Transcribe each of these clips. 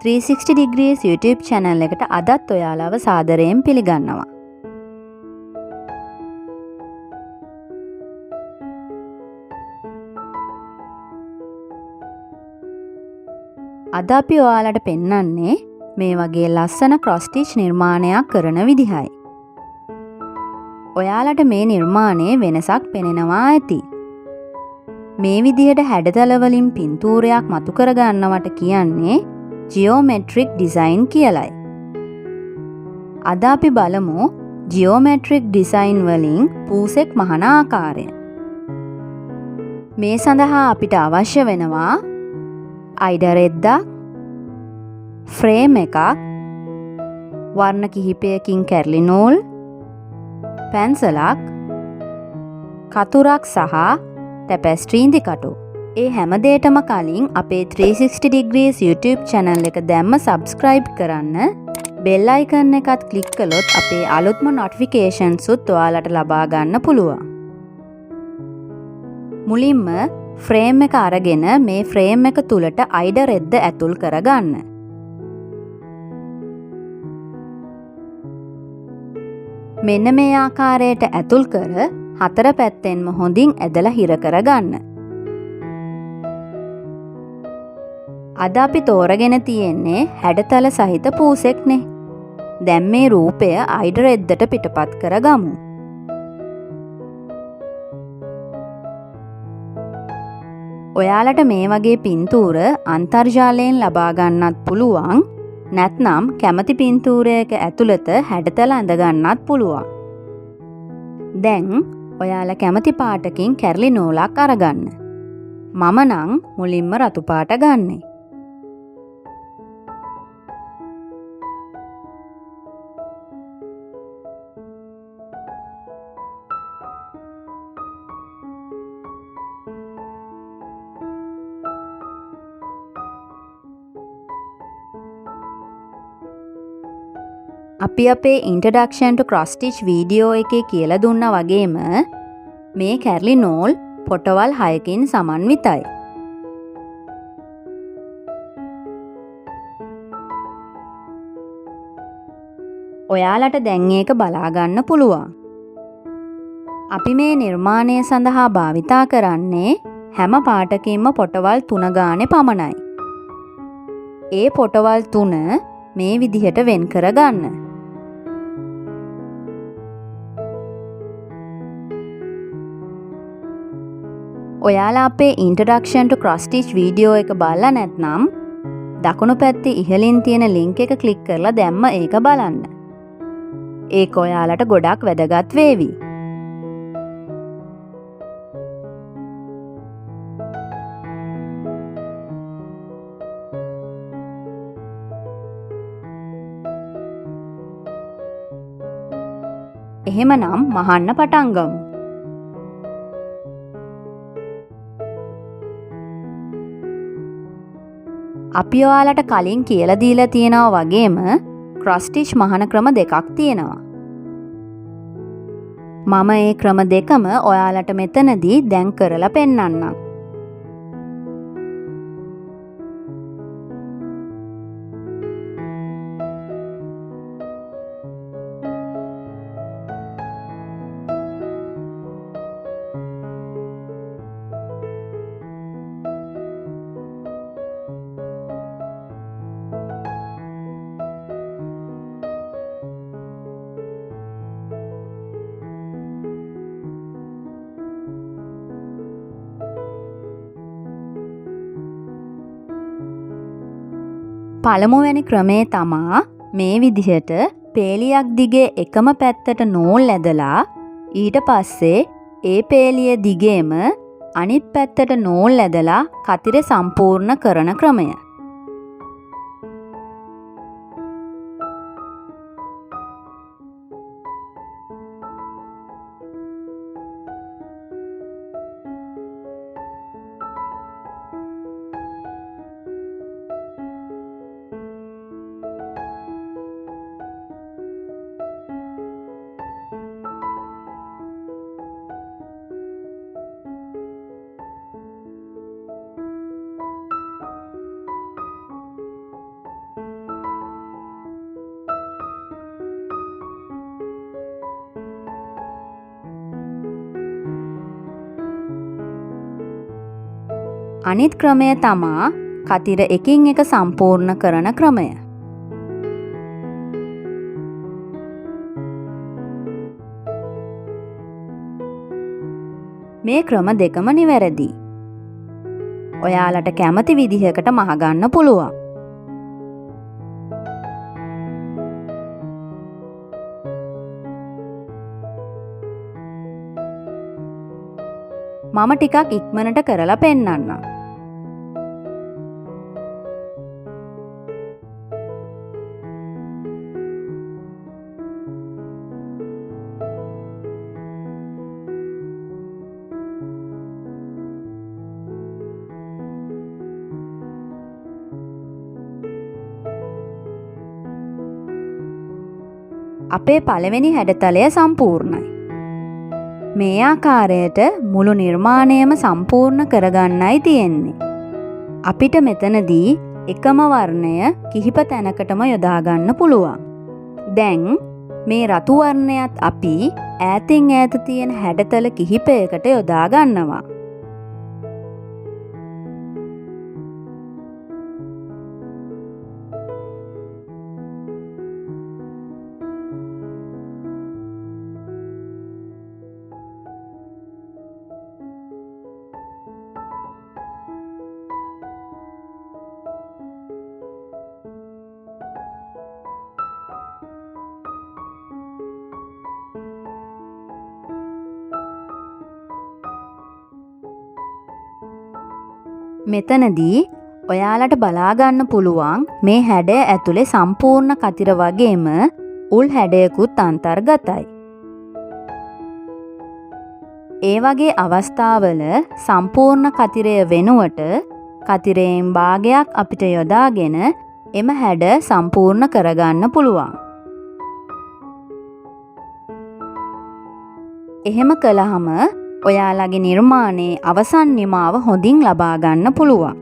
360 degrees YouTube channel එකට අදත් ඔයාලව සාදරයෙන් පිළිගන්නවා. අද අපි ඔයාලට පෙන්වන්නේ මේ වගේ ලස්සන cross stitch නිර්මාණයක් කරන විදිහයි. ඔයාලට මේ නිර්මාණයේ වෙනසක් පෙනෙනවා ඇති. මේ විදිහට හැඩතල වලින් පින්තූරයක් මතු කර ගන්නවට කියන්නේ geometric design කියලයි. අද අපි බලමු geometric design වලින් පූසෙක් මහන ආකාරය. මේ සඳහා අපිට අවශ්‍ය වෙනවා අයිඩ රෙද්දක්, ෆ්‍රේම් එකක්, වර්ණ කිහිපයකින් කැරලි නූල්, පැන්සලක්, කතුරක් සහ ටැපැස්ට්‍රි ඉදිකටු. ඒ හැම දෙයකටම කලින් අපේ 360 degrees YouTube channel එක දැම්ම subscribe කරන්න. bell icon එකත් click කළොත් අපේ අලුත්ම notifications උත් ඔයාලට ලබා ගන්න පුළුවන්. මුලින්ම ෆ්‍රේම් එක අරගෙන මේ ෆ්‍රේම් එක තුලට අයිඩ රෙද්ද ඇතුල් කරගන්න. මෙන්න මේ ආකාරයට ඇතුල් කර හතර පැත්තෙන්ම හොඳින් ඇදලා හිර කරගන්න. අද අපි තෝරගෙන තියෙන්නේ හැඩතල සහිත පූසෙක්නේ. දැන් මේ රූපය අයිඩ රෙද්දට පිටපත් කරගමු. ඔයාලට මේ වගේ පින්තූර අන්තර්ජාලයෙන් ලබා ගන්නත් පුළුවන්. නැත්නම් කැමති පින්තූරයක ඇතුළත හැඩතල ඇඳ ගන්නත් පුළුවන්. දැන් ඔයාලා කැමති පාටකින් කැරලි නූලක් අරගන්න. මම නම් මුලින්ම රතු පාට ගන්නෙ. අපි අපේ introduction to cross stitch video එකේ කියලා දුන්නා වගේම මේ කැරලි නූල් පොටවල් 6කින් සමන්විතයි. ඔයාලට දැන් ඒක බලා ගන්න පුළුවන්. අපි මේ නිර්මාණය සඳහා භාවිතා කරන්නේ හැම පාටකින්ම පොටවල් 3 ගානේ පමණයි. ඒ පොටවල් 3 මේ විදිහට වෙන් කරගන්න. ඔයාලා අපේ introduction to cross stitch video එක බලලා නැත්නම් දකුණු පැත්තේ ඉහළින් තියෙන link එක click කරලා දැම්ම ඒක බලන්න. ඒක ඔයාලට ගොඩක් වැදගත් වේවි. එහෙමනම් මහන්න පටන් ගමු. අපි ඔයාලට කලින් කියලා දීලා තියෙනවා වගේම cross stitch මහන ක්‍රම දෙකක් තියෙනවා. මම ඒ ක්‍රම දෙකම ඔයාලට මෙතනදී දැන් කරලා පෙන්නන්නම්. පළමුවැනි ක්‍රමේ තමා මේ විදිහට පේලියක් දිගේ එකම පැත්තට නූල් ඇදලා ඊට පස්සේ ඒ පේලිය දිගේම අනිත් පැත්තට නූල් ඇදලා කතිර සම්පූර්ණ කරන ක්‍රමය. අනිත් ක්‍රමය තමා කතිර එකින් එක සම්පූර්ණ කරන ක්‍රමය. මේ ක්‍රම දෙකම නිවැරදි. ඔයාලට කැමති විදිහකට මහගන්න පුළුවන්. මම ටිකක් ඉක්මනට කරලා පෙන්නන්නම්. අපේ පළවෙනි හැඩතලය සම්පූර්ණයි. මේ ආකාරයට මුළු නිර්මාණයම සම්පූර්ණ කරගන්නයි තියෙන්නේ. අපිට මෙතනදී එකම වර්ණය කිහිප තැනකටම යොදා ගන්න පුළුවන්. දැන් මේ රතු වර්ණයත් අපි ඈතින් ඈත තියෙන හැඩතල කිහිපයකට යොදා ගන්නවා. මෙතනදී ඔයාලට බලාගන්න පුළුවන් මේ හැඩය ඇතුලේ සම්පූර්ණ කතිර වගේම උල් හැඩයකුත් අන්තර්ගතයි. ඒ වගේ අවස්ථාවල සම්පූර්ණ කතිරය වෙනුවට කතිරයෙන් භාගයක් අපිට යොදාගෙන එම හැඩ සම්පූර්ණ කරගන්න පුළුවන්. එහෙම කළාම ඔයාලගේ නිර්මාණයේ අවසන් නිමාව හොඳින් ලබා ගන්න පුළුවන්.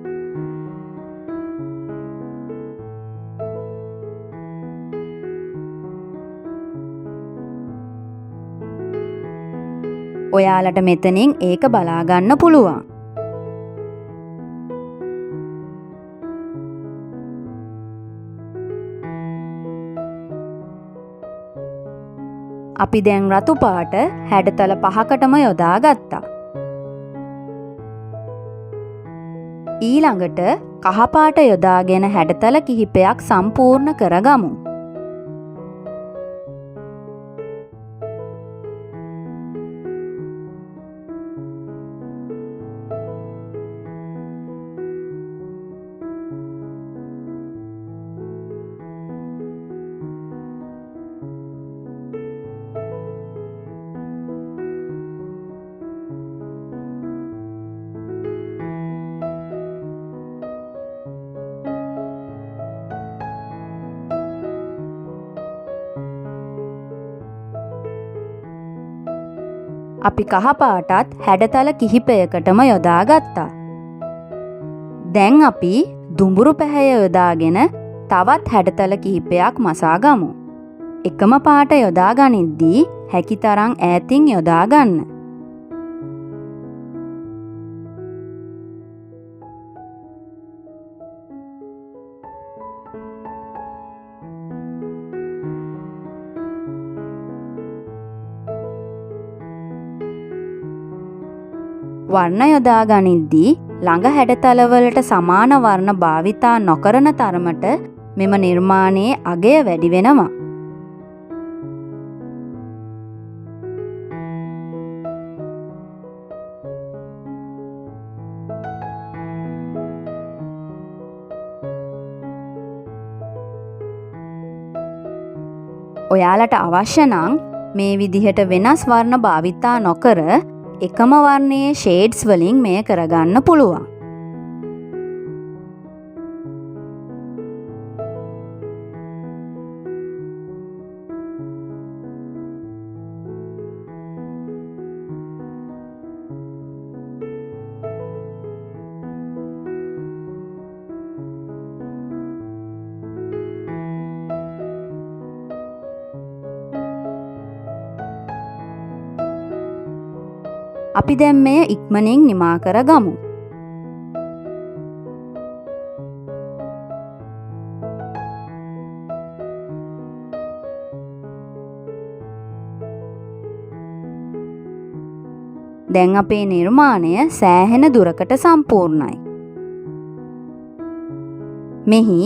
ඔයාලට මෙතනින් ඒක බලා ගන්න පුළුවන්. අපි දැන් රතු පාට හැඩතල 5කටම යොදා ගත්තා. ඊළඟට කහ පාට යොදාගෙන හැඩතල කිහිපයක් සම්පූර්ණ කරගමු. අපි කහ පාටත් හැඩතල කිහිපයකටම යොදා ගත්තා. දැන් අපි දුඹුරු පැහැය යොදාගෙන තවත් හැඩතල කිහිපයක් මසා ගමු. එකම පාට යොදා ගනිද්දී හැකිතරම් ඈතින් යොදා ගන්න. වර්ණ යොදා ගනිද්දී ළඟ හැඩතලවලට සමාන වර්ණ භාවිතා නොකරන තරමට මෙම නිර්මාණයේ අගය වැඩි වෙනවා. ඔයාලට අවශ්‍ය නම් මේ විදිහට වෙනස් වර්ණ භාවිතා නොකර එකම වර්ණයේ ෂේඩ්ස් වලින් මෙය කරගන්න පුළුවන්. අපි දැන් මෙය ඉක්මනින් නිමා කරගමු. දැන් අපේ නිර්මාණය සෑහෙන දුරකට සම්පූර්ණයි. මෙහි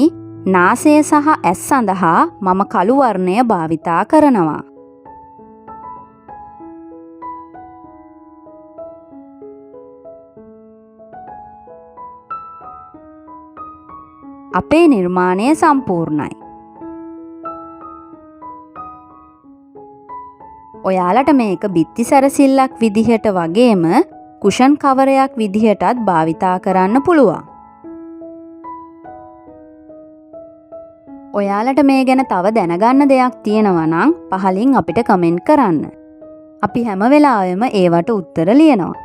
නාසය සහ ඇස් සඳහා මම කළු වර්ණය භාවිතා කරනවා. අපේ නිර්මාණය සම්පූර්ණයි. ඔයාලට මේක බිත්ති සැරසිල්ලක් විදිහට වගේම කුෂන් කවරයක් විදිහටත් භාවිතා කරන්න පුළුවන්. ඔයාලට මේ ගැන තව දැනගන්න දෙයක් තියෙනවා නම් පහලින් අපිට කමෙන්ට් කරන්න. අපි හැම වෙලාවෙම ඒවට උත්තර ලියනවා.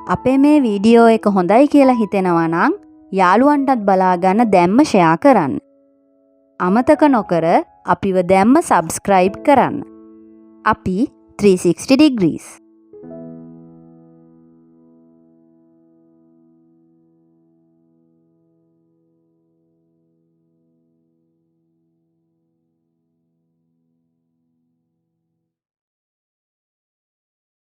අපේ මේ වීඩියෝ එක හොඳයි කියලා හිතෙනවා නම් යාළුවන්ටත් බලා ගන්න දැම්ම ෂෙයා කරන්න. අමතක නොකර අපිව දැම්ම සබ්ස්ක්‍රයිබ් කරන්න. අපි 360 degrees